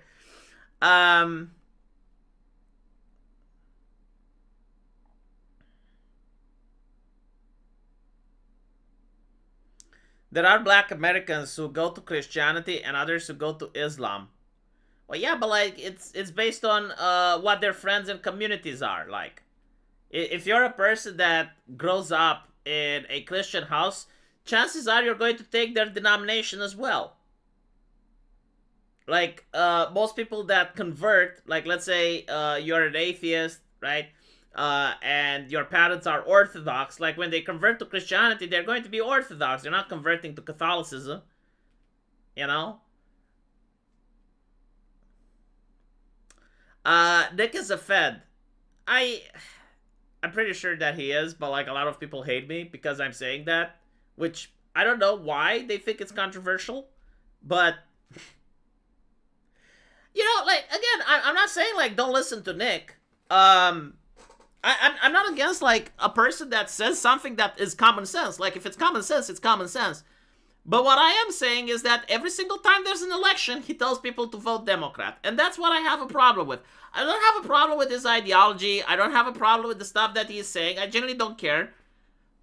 Speaker 1: There are black Americans who go to Christianity and others who go to Islam. Well, yeah, but like, it's based on what their friends and communities are like. If you're a person that grows up in a Christian house, chances are you're going to take their denomination as well. Like, most people that convert, like, let's say you're an atheist, right? And your parents are Orthodox. Like, when they convert to Christianity, they're going to be Orthodox. They're not converting to Catholicism. You know? Nick is a Fed. I'm pretty sure that he is, but like, a lot of people hate me because I'm saying that, which I don't know why they think it's controversial, but you know, like, again, I'm not saying like don't listen to Nick. I'm not against like a person that says something that is common sense. Like, if it's common sense, it's common sense. But what I am saying is that every single time there's an election, he tells people to vote Democrat. And that's what I have a problem with. I don't have a problem with his ideology. I don't have a problem with the stuff that he's saying. I generally don't care.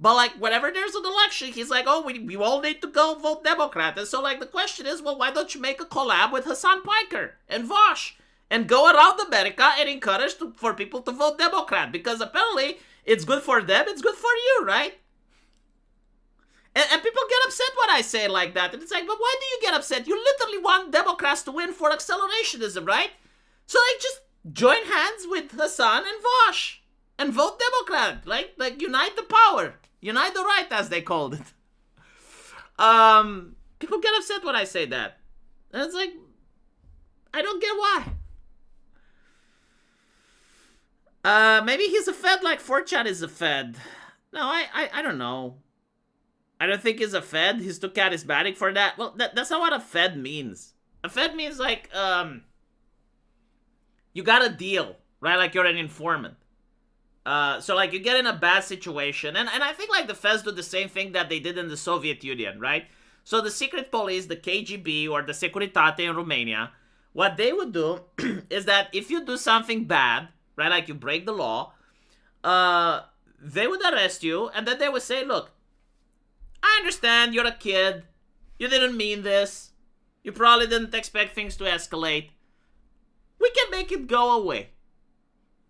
Speaker 1: But, like, whenever there's an election, he's like, oh, we all need to go vote Democrat. And so, like, the question is, well, why don't you make a collab with Hassan Piker and Vosh? And go around America and encourage for people to vote Democrat. Because apparently, it's good for them, it's good for you, right? And people get upset when I say it like that. And it's like, but why do you get upset? You literally want Democrats to win for accelerationism, right? So, like, just join hands with Hassan and Vosh and vote Democrat. Like unite the power. Unite the right, as they called it. People get upset when I say that. And it's like, I don't get why. Maybe he's a Fed like 4chan is a Fed. No, I don't know. I don't think he's a Fed. He's too charismatic for that. Well, that's not what a Fed means. A Fed means like, you got a deal, right? Like you're an informant. So like you get in a bad situation. And I think like the Feds do the same thing that they did in the Soviet Union, right? So the secret police, the KGB or the Securitate in Romania, what they would do is that if you do something bad, right, like you break the law, they would arrest you, and then they would say, look, I understand you're a kid, you didn't mean this, you probably didn't expect things to escalate, we can make it go away.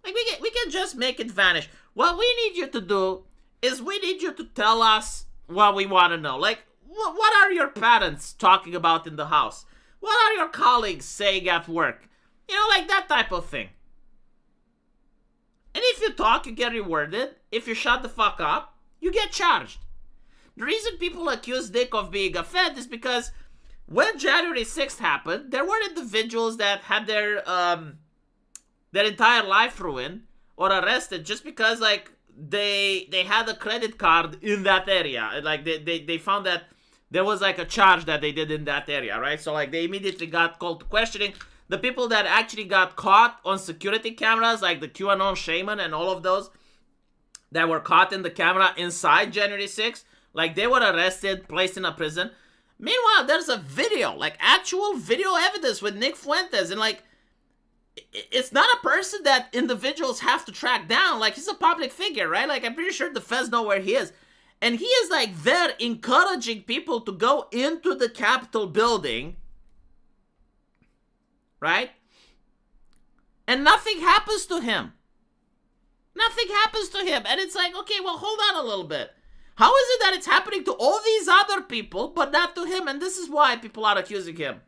Speaker 1: Like we can just make it vanish. What we need you to do is we need you to tell us what we want to know. Like, what are your parents talking about in the house? What are your colleagues saying at work? You know, like that type of thing. And if you talk, you get rewarded. If you shut the fuck up, you get charged. The reason people accuse Nick of being a Fed is because when January 6th happened, there were individuals that had their entire life ruined or arrested just because like they had a credit card in that area. Like they found that there was like a charge that they did in that area, right? So like they immediately got called to questioning. The people that actually got caught on security cameras, like the QAnon shaman and all of those that were caught in the camera inside January 6th, like they were arrested, placed in a prison. Meanwhile, there's a video, like actual video evidence with Nick Fuentes, and like it's not a person that individuals have to track down. Like he's a public figure, right? Like I'm pretty sure the feds know where he is. And he is like there encouraging people to go into the Capitol building, right? And nothing happens to him. Nothing happens to him. And it's like, okay, well, hold on a little bit. How is it that it's happening to all these other people, but not to him? And this is why people are accusing him.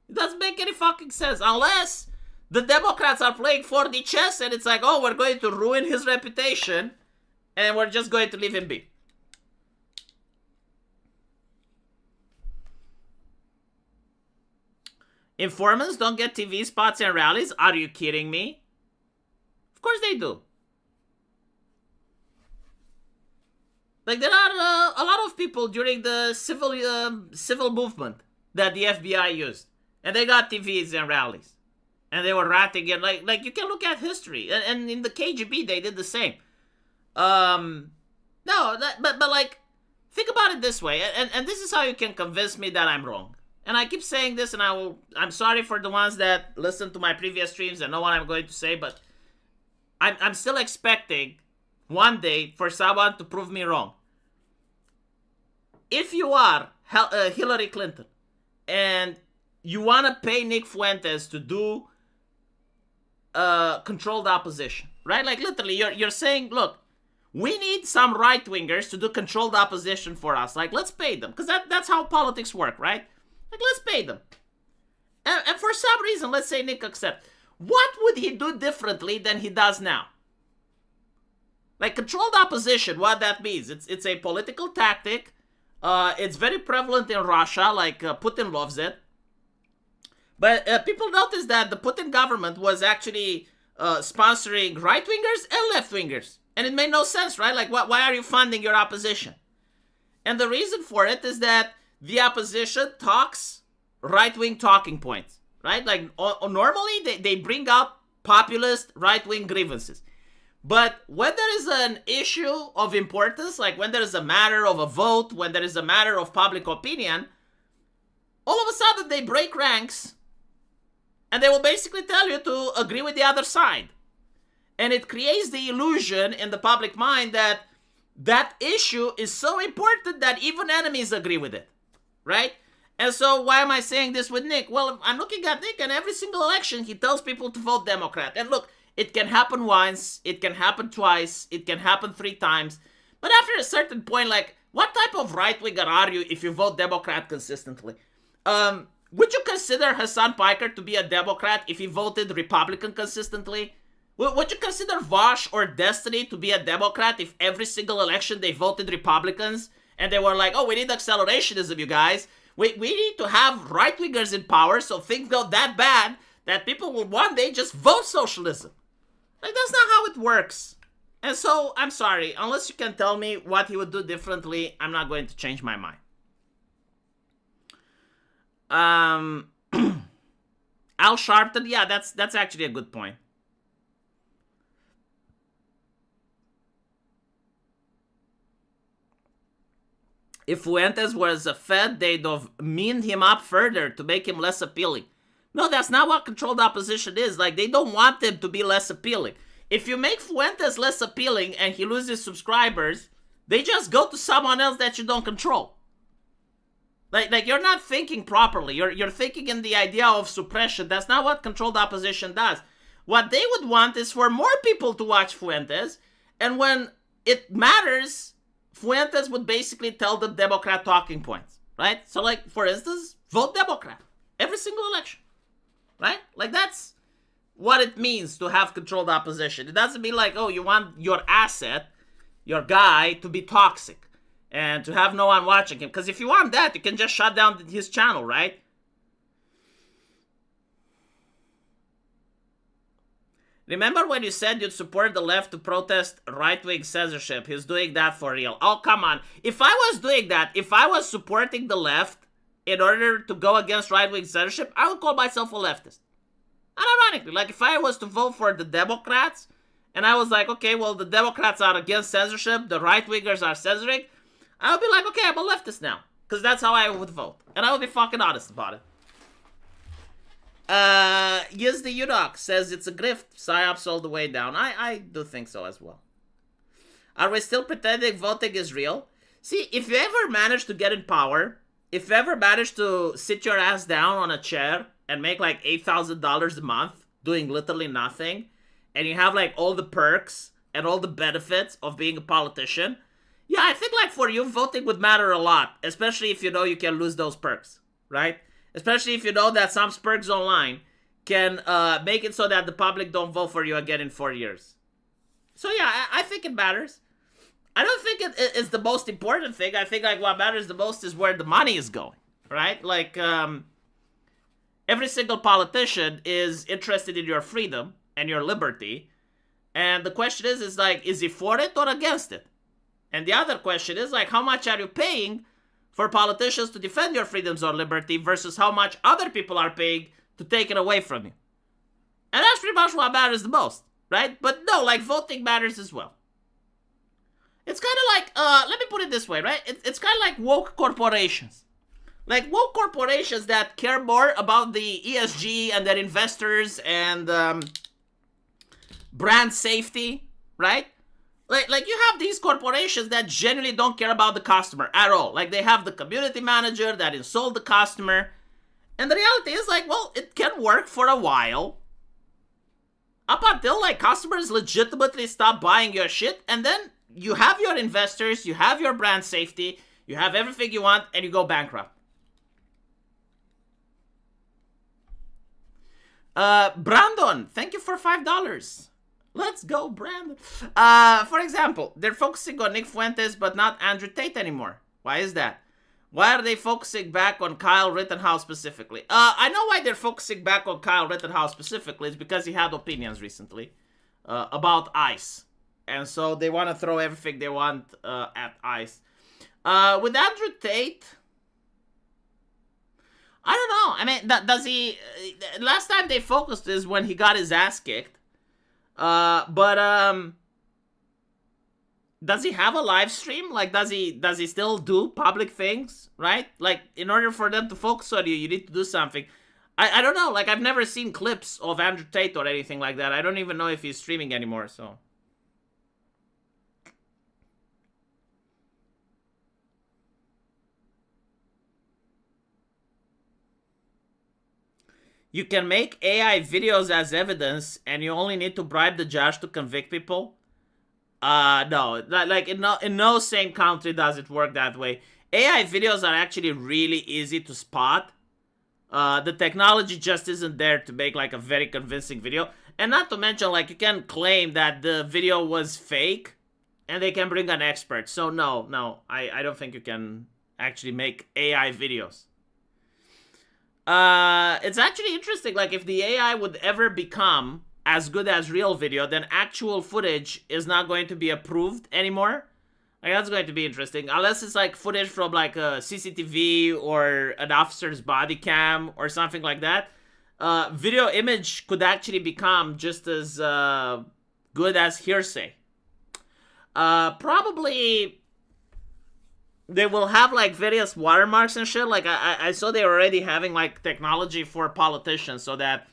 Speaker 1: It doesn't make any fucking sense. Unless the Democrats are playing 4D chess and it's like, oh, we're going to ruin his reputation and we're just going to leave him be. Informants don't get TV spots and rallies? Are you kidding me? Of course they do. Like there are a lot of people during the civil movement that the FBI used, and they got TVs and rallies, and they were ratting and like you can look at history, and in the KGB they did the same. No, but like think about it this way, and this is how you can convince me that I'm wrong. And I keep saying this, and I'm sorry for the ones that listen to my previous streams and know what I'm going to say, but I'm still expecting one day for someone to prove me wrong. If you are Hillary Clinton and you want to pay Nick Fuentes to do controlled opposition, right? Like literally, you're saying, look, we need some right-wingers to do controlled opposition for us. Like, let's pay them, because that's how politics work, right? Like, let's pay them. And for some reason, let's say Nick accepts. What would he do differently than he does now? Like, controlled opposition, what that means, it's a political tactic. It's very prevalent in Russia, like Putin loves it. But people notice that the Putin government was actually sponsoring right-wingers and left-wingers. And it made no sense, right? Like, why are you funding your opposition? And the reason for it is that the opposition talks right-wing talking points, right? Like, normally they bring up populist right-wing grievances. But when there is an issue of importance, like when there is a matter of a vote, when there is a matter of public opinion, all of a sudden they break ranks and they will basically tell you to agree with the other side. And it creates the illusion in the public mind that that issue is so important that even enemies agree with it, right? And so why am I saying this with Nick? Well, I'm looking at Nick, and every single election he tells people to vote Democrat. And look, it can happen once, it can happen twice, it can happen 3 times. But after a certain point, like, what type of right-winger are you if you vote Democrat consistently? Would you consider Hassan Piker to be a Democrat if he voted Republican consistently? Would you consider Vosh or Destiny to be a Democrat if every single election they voted Republicans and they were like, oh, we need accelerationism, you guys. We need to have right-wingers in power so things go that bad that people will one day just vote socialism. Like, that's not how it works. And so, I'm sorry, unless you can tell me what he would do differently, I'm not going to change my mind. Al Sharpton, yeah, that's actually a good point. If Fuentes was a Fed, they'd have meaned him up further to make him less appealing. No, that's not what controlled opposition is. Like, they don't want him to be less appealing. If you make Fuentes less appealing and he loses subscribers, they just go to someone else that you don't control. Like you're not thinking properly. You're thinking in the idea of suppression. That's not what controlled opposition does. What they would want is for more people to watch Fuentes, and when it matters, Fuentes would basically tell them Democrat talking points, right? So, like, for instance, vote Democrat every single election, right? Like, that's what it means to have controlled opposition. It doesn't mean like, oh, you want your asset, your guy, to be toxic and to have no one watching him. Because if you want that, you can just shut down his channel, right? Remember when you said you'd support the left to protest right-wing censorship? He's doing that for real. Oh, come on. If I was doing that, if I was supporting the left in order to go against right-wing censorship, I would call myself a leftist. And ironically, like if I was to vote for the Democrats, and I was like, okay, well, the Democrats are against censorship, the right-wingers are censoring, I would be like, okay, I'm a leftist now. Because that's how I would vote. And I would be fucking honest about it. Yes, the Udoc says it's a grift. PSYOPs all the way down. I do think so as well. Are we still pretending voting is real? See, if you ever manage to get in power, if you ever manage to sit your ass down on a chair and make like $8,000 a month doing literally nothing, and you have like all the perks and all the benefits of being a politician, yeah, I think like for you, voting would matter a lot, especially if you know you can lose those perks, right? Especially if you know that some perks online can make it so that the public don't vote for you again in 4 years. So yeah, I think it matters. I don't think it is the most important thing. I think like what matters the most is where the money is going, right? Like every single politician is interested in your freedom and your liberty. And the question is like, is he for it or against it? And the other question is like, how much are you paying for politicians to defend your freedoms or liberty versus how much other people are paying to take it away from you? And that's pretty much what matters the most, right? But no, like voting matters as well. It's kind of like, let me put it this way, right? It's kind of like woke corporations. Like woke corporations that care more about the ESG and their investors and brand safety, right? Like you have these corporations that generally don't care about the customer at all. Like they have the community manager that insult the customer. And the reality is like, well, it can work for a while. Up until like customers legitimately stop buying your shit. And then you have your investors, you have your brand safety, you have everything you want, and you go bankrupt. Brandon, thank you for $5. Let's go, Brandon. For example, they're focusing on Nick Fuentes, but not Andrew Tate anymore. Why is that? Why are they focusing back on Kyle Rittenhouse specifically? I know why they're focusing back on Kyle Rittenhouse specifically. It's because he had opinions recently about ICE. And so they want to throw everything they want at ICE. With Andrew Tate, I don't know. I mean, does he... last time they focused is when he got his ass kicked. But does he have a live stream? Like, does he still do public things, right? Like, in order for them to focus on you, you need to do something. I don't know. Like, I've never seen clips of Andrew Tate or anything like that. I don't even know if he's streaming anymore, so... You can make AI videos as evidence, and you only need to bribe the judge to convict people. No, like in no sane country does it work that way. AI videos are actually really easy to spot. The technology just isn't there to make like a very convincing video. And not to mention, like, you can claim that the video was fake and they can bring an expert. So no, I don't think you can actually make AI videos. It's actually interesting, like, if the AI would ever become as good as real video, then actual footage is not going to be approved anymore. Like, that's going to be interesting. Unless it's like footage from like a CCTV or an officer's body cam or something like that. Video image could actually become just as good as hearsay. Probably they will have like various watermarks and shit. Like I saw they're already having like technology for politicians, so that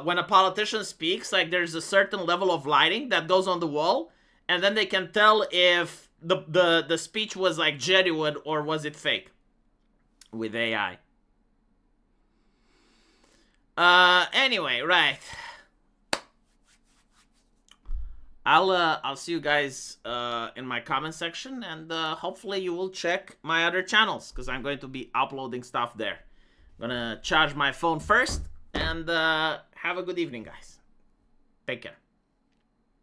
Speaker 1: when a politician speaks, like there's a certain level of lighting that goes on the wall, and then they can tell if the speech was like genuine or was it fake with AI. Anyway, right. I'll see you guys in my comment section, and hopefully you will check my other channels, because I'm going to be uploading stuff there. I'm gonna charge my phone first, and have a good evening, guys. Take care.